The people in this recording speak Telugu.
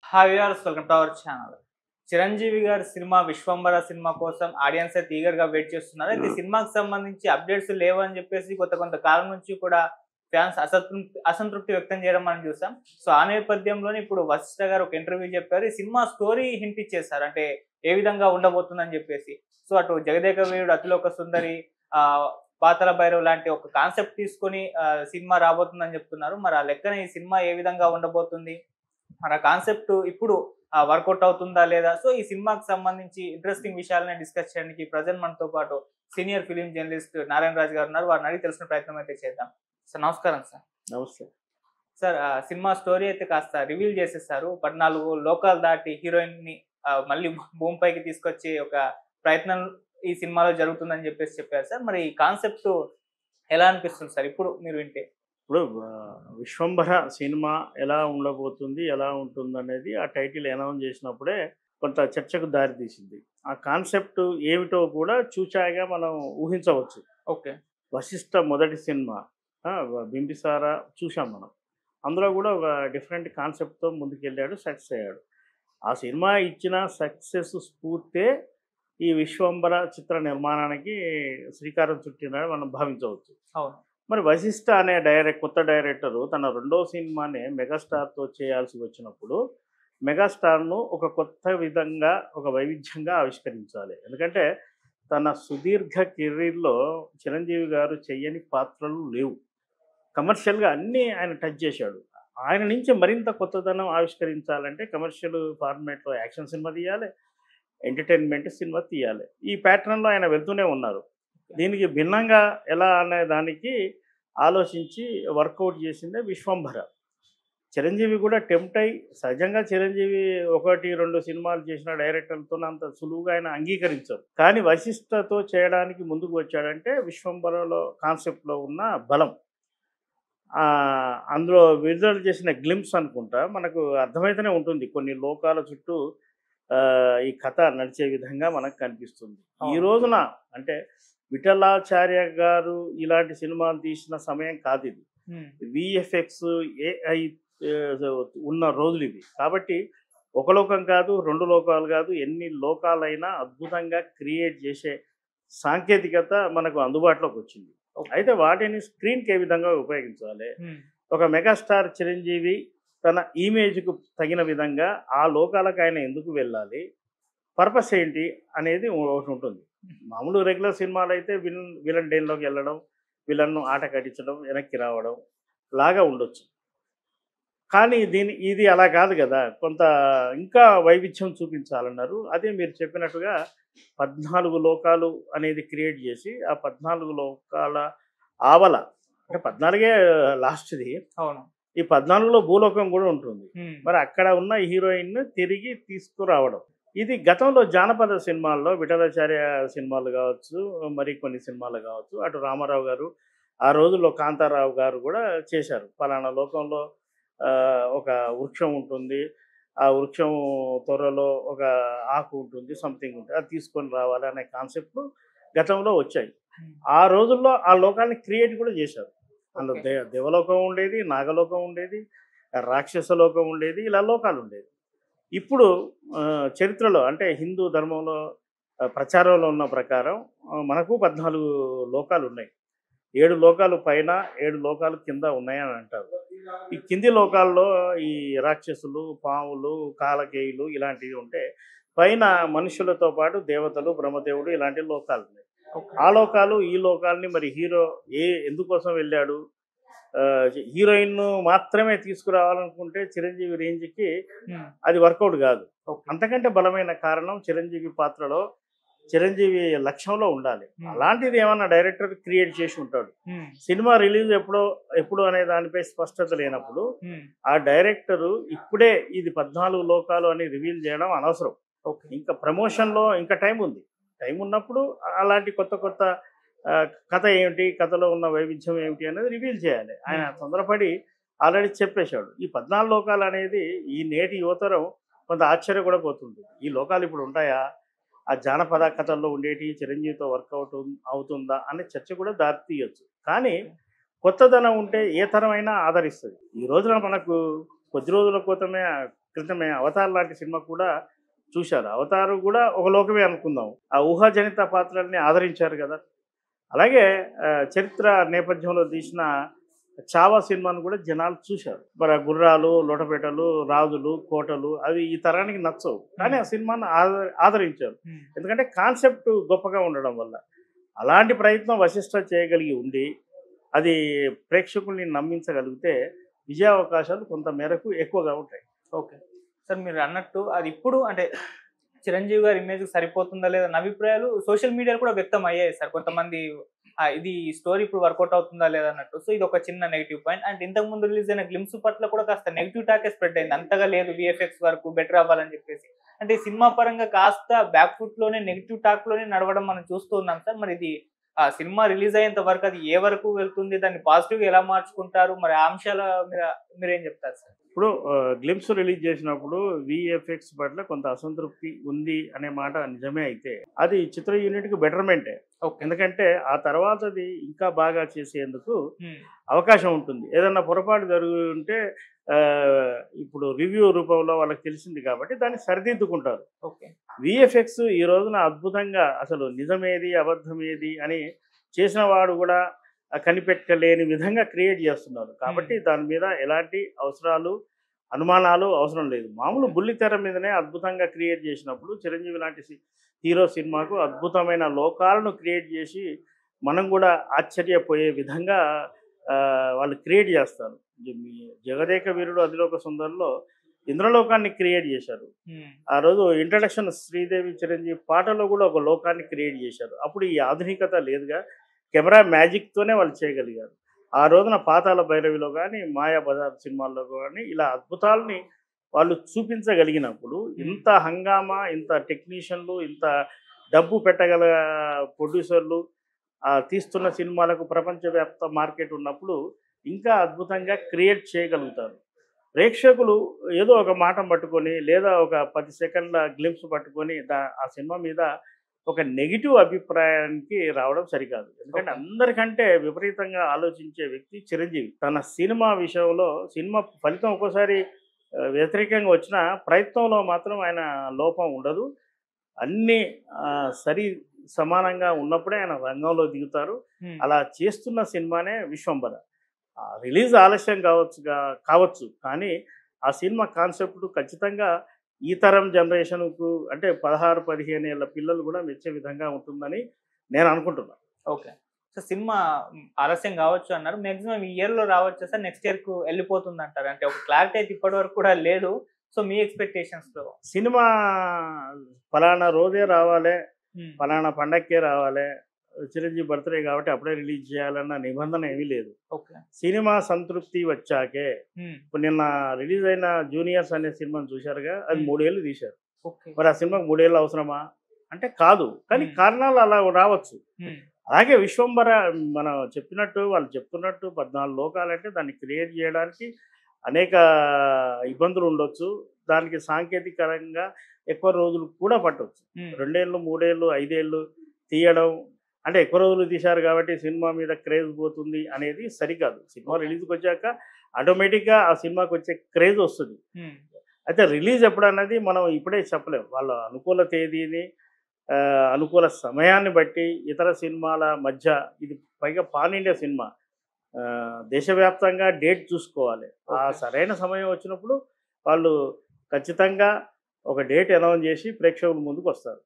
Hi viewers, welcome to our channel. Chiranjeevi గారి సినిమా 'విశ్వంబర' సినిమా కోసం ఆడియన్స్ అయితే ఈగర్‌గా వెయిట్ చేస్తున్నారు. అయితే ఈ సినిమాకి సంబంధించి అప్డేట్స్ లేవని చెప్పేసి కొంత కాలం నుంచి కూడా ఫ్యాన్స్ అసంతృప్తి వ్యక్తం చేయడం మనం చూసాం. సో, ఆ నేపథ్యంలోనే ఇప్పుడు వశిష్ఠ గారు ఒక ఇంటర్వ్యూ చెప్పారు. ఈ సినిమా స్టోరీ హింట్ ఇచ్చేసారు. అంటే ఏ విధంగా ఉండబోతుందని చెప్పేసి. సో, అటు 'జగదేక వీరుడు', 'అతిలోక సుందరి', ఆహ్, 'పాతాళ భైరవ్' లాంటి ఒక కాన్సెప్ట్ తీసుకొని సినిమా రాబోతుందని చెప్తున్నారు. మరి ఆ లెక్కన ఈ సినిమా ఏ విధంగా ఉండబోతుంది? మన కాన్సెప్ట్ ఇప్పుడు వర్కౌట్ అవుతుందా లేదా? సో, ఈ సినిమాకి సంబంధించి ఇంట్రెస్టింగ్ విషయాలని డిస్కస్ చేయడానికి ప్రెజెంట్ మనతో పాటు సీనియర్ ఫిల్మ్ జర్నలిస్ట్ నారాయణ రాజు గారు ఉన్నారు. వారిని అడిగి తెలుసుకునే ప్రయత్నం అయితే చేద్దాం. సార్, నమస్కారం సార్. నమస్తే. సార్, సినిమా స్టోరీ అయితే కాస్త రివీల్ చేసేసారు. 14 లోకాలు దాటి హీరోయిన్‌ని మళ్ళీ భూమిపైకి తీసుకొచ్చే ఒక ప్రయత్నం ఈ సినిమాలో జరుగుతుందని చెప్పారు సార్. మరి ఈ కాన్సెప్ట్ ఎలా అనిపిస్తుంది సార్ ఇప్పుడు మీరు వింటే? ఇప్పుడు 'విశ్వంబర' సినిమా ఎలా ఉండబోతుంది, ఎలా ఉంటుందనేది ఆ టైటిల్ అనౌన్స్ చేసినప్పుడే కొంత చర్చకు దారితీసింది. ఆ కాన్సెప్ట్ ఏమిటో కూడా చూచాయిగా మనం ఊహించవచ్చు. ఓకే. 'వశిష్ఠ' మొదటి సినిమా 'బింబిసార' చూసాం మనం. అందులో కూడా ఒక డిఫరెంట్ కాన్సెప్ట్‌తో ముందుకెళ్ళాడు, సక్సెస్ అయ్యాడు. ఆ సినిమా ఇచ్చిన సక్సెస్ స్ఫూర్తే ఈ 'విశ్వంబర' చిత్ర నిర్మాణానికి శ్రీకారం చుట్టిందని మనం భావించవచ్చు. అవును. మరి 'వశిష్ఠ' అనే కొత్త డైరెక్టరు తన రెండో సినిమాని మెగాస్టార్‌తో చేయాల్సి వచ్చినప్పుడు, మెగాస్టార్‌ను ఒక కొత్త విధంగా, ఒక వైవిధ్యంగా ఆవిష్కరించాలి. ఎందుకంటే, తన సుదీర్ఘ కెరీర్‌లో చిరంజీవి గారు చెయ్యని పాత్రలు లేవు. కమర్షియల్‌గా అన్నీ ఆయన టచ్ చేశాడు. ఆయన నుంచి మరింత కొత్తదనం ఆవిష్కరించాలంటే కమర్షియల్ ఫార్మాట్‌లో యాక్షన్ సినిమా తీయాలి, ఎంటర్‌టైన్‌మెంట్ సినిమా తీయాలి. ఈ ప్యాటర్న్‌లో ఆయన వెళ్తూనే ఉన్నారు. దీనికి భిన్నంగా ఎలా అనే దానికి ఆలోచించి వర్కౌట్ చేసిందే 'విశ్వంబర'. చిరంజీవి కూడా టెంప్ట్ అయ్యి సహజంగా చిరంజీవి 1, 2 సినిమాలు చేసిన డైరెక్టర్లతోనే అంత సులువుగా ఆయన అంగీకరించరు. కానీ 'వశిష్ఠ'తో చేయడానికి ముందుకు వచ్చాడంటే 'విశ్వంబర'లో కాన్సెప్ట్‌లో ఉన్న బలం. అందులో విడుదల చేసిన గ్లింప్స్ అనుకుంటా మనకు అర్థమైతేనే ఉంటుంది. కొన్ని లోకాల చుట్టూ ఈ కథ నడిచే విధంగా మనకు కనిపిస్తుంది. ఈ అవును. రోజున అంటే విఠలాచార్య గారు ఇలాంటి సినిమాలు తీసిన సమయం కాదిది. హ్మ్. వీఎఫ్ఎక్స్, ఏఐ ఉన్న రోజులివి. కాబట్టి ఒక లోకం కాదు, 2 లోకాలు కాదు, ఎన్ని లోకాలైనా అద్భుతంగా క్రియేట్ చేసే సాంకేతికత మనకు అందుబాటులోకొచ్చింది. ఓకే. అయితే వాటిని స్క్రీన్‌కి ఏ విధంగా ఉపయోగించాలి? హ్మ్. ఒక మెగాస్టార్ చిరంజీవి తన ఇమేజ్‌కు తగిన విధంగా ఆ లోకాలకు ఆయన ఎందుకు వెళ్ళాలి? పర్పస్ ఏంటి? అనేది ఒకటుంటుంది. మామూలు రెగ్యులర్ సినిమాలైతే విలన్ డేన్‌లోకి వెళ్ళడం, విలన్‌ను ఆట కట్టించడం, వెనక్కి రావడం లాగా ఉండొచ్చు. కానీ ఇది అలా కాదు గదా! కొంత ఇంకా వైవిధ్యం చూపించాలన్నారు. అదే మీరు చెప్పినట్టుగా 14 లోకాలు అనేది క్రియేట్ జేసి, ఆ 14 లోకాల ఆవల అంటే 14 లాస్ట్‌ది. అవును. ఈ 14లో భూలోకం గూడా ఉంటుంది. హ్మ్. మరి అక్కడ ఉన్న హీరోయిన్‌ని తిరిగి తీసుకురావడం. ఇది గతంలో జానపద సినిమాల్లో విఠలాచార్య సినిమాలు గావచ్చు, మరి కొన్ని సినిమాలు గావచ్చు, అటు రామారావు గారు, ఆ రోజుల్లో కాంతారావు గారు గూడా చేశారు. పలానా లోకంలో ఒక వృక్షం ఉంటుంది. ఆ వృక్షం తొర్రలో ఒక ఆకు ఉంటుంది. సంథింగ్ ఉంటుంది. అది తీసుకొని రావాలి అనే కాన్సెప్ట్‌లు గతంలో వచ్చాయి. హ్మ్. ఆ రోజుల్లో ఆ లోకాన్ని క్రియేట్ కూడా చేశారు. అందులో ఓకే. దేవలోకం ఉండేది, నాగలోకం ఉండేది, రాక్షస లోకం ఉండేది, ఇలా లోకాలుండేది. ఇప్పుడు చరిత్రలో అంటే హిందూ ధర్మంలో ప్రచారంలో ఉన్న ప్రకారం మనకు 14 లోకాలున్నాయి. 7 లోకాలు పైన, 7 లోకాలు కింద ఉన్నాయని అంటారు. ఈ కింది లోకాల్లో ఈ రాక్షసులు, పాములు, కాలకేయులు ఇలాంటివి ఉంటే, పైన మనుషులతో పాటు దేవతలు, బ్రహ్మదేవుడు ఇలాంటి లోకాలున్నాయి. ఓకే. ఆ లోకాలు, ఈ లోకాల్ని మరి హీరో ఎందుకోసం వెళ్ళాడు? హీరోయిన్‌ను మాత్రమే తీసుకురావాలనుకుంటే చిరంజీవి రేంజ్‌కి హ్మ్. అది వర్కౌట్ గాదు. ఓకే. అంతకంటే బలమైన కారణం చిరంజీవి పాత్రలో, చిరంజీవి లక్ష్యంలో ఉండాలి. హ్మ్. అలాంటిది ఏమన్నా డైరెక్టర్ క్రియేట్ చేసి ఉంటాడు. హ్మ్. సినిమా రిలీజ్ ఎప్పుడు అనే దానిపై స్పష్టత లేనప్పుడు, హ్మ్. ఆ డైరెక్టరు ఇప్పుడే ఇది 14 లోకాలు అని రివీల్ చేయడం అనవసరం. ఓకే. ఇంకా ప్రమోషన్‌లో ఇంకా టైం ఉంది. టైం ఉన్నప్పుడు అలాంటి కొత్త కథ ఏమిటి? కథలో ఉన్న వైవిధ్యం ఏమిటి? అనేది రివీల్ చేయాలి. ఆయన హ్మ్. తొందరపడి ఆల్రెడీ చెప్పేశాడు. ఈ 14 లోకాలనేది ఈ నేటి యువతరం కొంత ఆశ్చర్య కూడా పోతుంది. ఈ లోకాలు ఇప్పుడు ఉంటాయా? ఆ జానపద కథల్లో ఉండేటివి చిరంజీవితో వర్కౌట్ అవుతుందా? అనే చర్చ కూడా దారి తీయొచ్చు. కానీ ఓకే. కొత్తదనం ఉంటే ఏ తరమైనా ఆదరిస్తది. ఈ రోజున మనకు కొద్ది రోజుల క్రితమే క్రితమే అవతార్ లాంటి సినిమా కూడా చూశారు. అవతారు కూడా ఒక లోకమే అనుకుందాం. ఆ ఊహాజనిత పాత్రల్ని ఆదరించారు కదా. అలాగే చరిత్ర నేపథ్యంలో తీసిన చావా సినిమాను కూడా జనాలు చూశారు. మరి ఆ గుర్రాలు, లోటపేటలు, రాజులు, కోటలు అవి ఈ తరానికి నచ్చవు. కానీ ఆ సినిమాను ఆదరించారు. ఎందుకంటే కాన్సెప్ట్ గొప్పగా ఉండడం వల్ల. అలాంటి ప్రయత్నం వశిష్ఠ చేయగలిగి ఉండి అది ప్రేక్షకుల్ని నమ్మించగలిగితే విజయావకాశాలు కొంత మేరకు ఎక్కువగా ఉంటాయి. ఓకే సార్, మీరు అన్నట్టు అది ఇప్పుడు అంటే చిరంజీవి గారి ఇమేజ్ సరిపోతుందా లేదా అన్న అభిప్రాయాలు సోషల్ మీడియాలో కూడా వ్యక్తం అయ్యాయి సార్. కొంతమంది ఇది స్టోరీ ఇప్పుడు వర్కౌట్ అవుతుందా లేదా అన్నట్టు. సో ఇది ఒక చిన్న నెగిటివ్ పాయింట్. అండ్ ఇంతకు ముందు రిలీజ్ అయిన గ్లిమ్స్ పట్ల కూడా కాస్త నెగిటివ్ టాకే స్ప్రెడ్ అయింది. అంతగా లేదు విఎఫ్ఎక్స్ వరకు బెటర్ అవ్వాలని చెప్పేసి. అంటే సినిమా పరంగా కాస్త బ్యాక్ ఫుట్ లోనే నెగిటివ్ టాక్ లోనే నడవడం మనం చూస్తూ ఉన్నాం సార్. మరి ఇది ఆ సినిమా రిలీజ్ అయ్యేంత వరకు అది ఏ వరకు వెళ్తుంది, దాన్ని పాజిటివ్ గా ఎలా మార్చుకుంటారు, మరి ఆ అంశాల మీద మీరేం చెప్తారు సార్? ఇప్పుడు గ్లిమ్స్ రిలీజ్ చేసినప్పుడు విఎఫ్ఎక్స్ పట్ల కొంత అసంతృప్తి ఉంది అనే మాట నిజమే. అయితే అది చిత్ర యూనిట్కి బెటర్మెంటే. ఎందుకంటే ఆ తర్వాతది ఇంకా బాగా చేసేందుకు అవకాశం ఉంటుంది. ఏదన్నా పొరపాటు జరిగి ఉంటే ఇప్పుడు రివ్యూ రూపంలో వాళ్ళకి తెలిసింది కాబట్టి దాన్ని సరిదిద్దుకుంటారు. విఎఫ్ఎక్స్ ఈ రోజున అద్భుతంగా అసలు నిజమేది అబద్ధమేది అని చేసిన వాడు కూడా కనిపెట్టలేని విధంగా క్రియేట్ చేస్తున్నారు. కాబట్టి దాని మీద ఎలాంటి అనుమానాలు అవసరం లేదు. మామూలు బుల్లితెర మీదనే అద్భుతంగా క్రియేట్ చేసినప్పుడు చిరంజీవి లాంటి హీరో సినిమాకు అద్భుతమైన లోకాలను క్రియేట్ చేసి మనం కూడా ఆశ్చర్యపోయే విధంగా వాళ్ళు క్రియేట్ చేస్తారు. జగదేక వీరుడు అతిలోక సుందరిలో ఇంద్రలోకాన్ని క్రియేట్ చేశారు. ఆ రోజు ఇంట్రడక్షన్ శ్రీదేవి చిరంజీవి పాటలో కూడా ఒక లోకాన్ని క్రియేట్ చేశారు. అప్పుడు ఈ ఆధునికత లేదుగా, కెమెరా మ్యాజిక్తోనే వాళ్ళు చేయగలిగారు. ఆ రోజున పాతాళ భైరవిలో కానీ మాయా బజార్ సినిమాల్లో కానీ ఇలా అద్భుతాలని వాళ్ళు చూపించగలిగినప్పుడు ఇంత హంగామా, ఇంత టెక్నీషియన్లు, ఇంత డబ్బు పెట్టగల ప్రొడ్యూసర్లు తీస్తున్న సినిమాలకు ప్రపంచవ్యాప్త మార్కెట్ ఉన్నప్పుడు ఇంకా అద్భుతంగా క్రియేట్ చేయగలుగుతారు. ప్రేక్షకులు ఏదో ఒక మాట పట్టుకొని లేదా ఒక 10 సెకండ్ల గ్లింప్స్ పట్టుకొని ఆ సినిమా మీద ఒక నెగిటివ్ అభిప్రాయానికి రావడం సరికాదు. ఎందుకంటే అందరికంటే విపరీతంగా ఆలోచించే వ్యక్తి చిరంజీవి. తన సినిమా విషయంలో సినిమా ఫలితం ఒక్కోసారి వ్యతిరేకంగా వచ్చిన ప్రయత్నంలో మాత్రం ఆయన లోపం ఉండదు. అన్నీ సరి సమానంగా ఉన్నప్పుడే ఆయన రంగంలో దిగుతారు. అలా చేస్తున్న సినిమానే విశ్వంబర. రిలీజ్ ఆలస్యం కావచ్చు కానీ ఆ సినిమా కాన్సెప్ట్ ఖచ్చితంగా ఈ తరం జనరేషన్కు అంటే 16-15 ఏళ్ళ పిల్లలు కూడా మెచ్చే విధంగా ఉంటుందని నేను అనుకుంటున్నాను. ఓకే, సో సినిమా ఆలస్యం కావచ్చు అన్నారు. మాక్సిమం ఈ ఇయర్లో రావచ్చు సార్, నెక్స్ట్ ఇయర్కు వెళ్ళిపోతుంది అంటారు? అంటే ఒక క్లారిటీ అయితే ఇప్పటి వరకు కూడా లేదు. సో మీ ఎక్స్పెక్టేషన్స్లో సినిమా ఫలానా రోజే రావాలి, ఫలానా పండక్కే రావాలి, చిరంజీవి బర్త్డే కాబట్టి అప్పుడే రిలీజ్ చేయాలన్న నిబంధన ఏమీ లేదు. సినిమా సంతృప్తి వచ్చాకే. ఇప్పుడు నిన్న రిలీజ్ అయిన జూనియర్స్ అనే సినిమాను చూశారుగా, అది 3 ఏళ్ళు తీశారు. మరి ఆ సినిమాకి 3 ఏళ్ళు అవసరమా అంటే కాదు, కానీ కారణాలు అలా రావచ్చు. అలాగే విశ్వంబర మనం చెప్పినట్టు వాళ్ళు చెప్తున్నట్టు 14 లోకాలంటే దాన్ని క్రియేట్ చేయడానికి అనేక ఇబ్బందులు ఉండొచ్చు. దానికి సాంకేతికంగా ఎక్కువ రోజులు కూడా పట్టవచ్చు. 2 ఏళ్ళు 3 ఏళ్ళు 5 ఏళ్ళు తీయడం అంటే ఎక్కువ రోజులు తీశారు కాబట్టి సినిమా మీద క్రేజ్ పోతుంది అనేది సరికాదు. సినిమా రిలీజ్కి వచ్చాక ఆటోమేటిక్గా ఆ సినిమాకి వచ్చే క్రేజ్ వస్తుంది. అయితే రిలీజ్ ఎప్పుడన్నది మనం ఇప్పుడే చెప్పలేము. వాళ్ళ అనుకూల తేదీని అనుకూల సమయాన్ని బట్టి ఇతర సినిమాల మధ్య ఇది పైగా పాన్ ఇండియా సినిమా దేశవ్యాప్తంగా డేట్ చూసుకోవాలి. ఆ సరైన సమయం వచ్చినప్పుడు వాళ్ళు ఖచ్చితంగా ఒక డేట్ అనౌన్స్ చేసి ప్రేక్షకుల ముందుకు వస్తారు.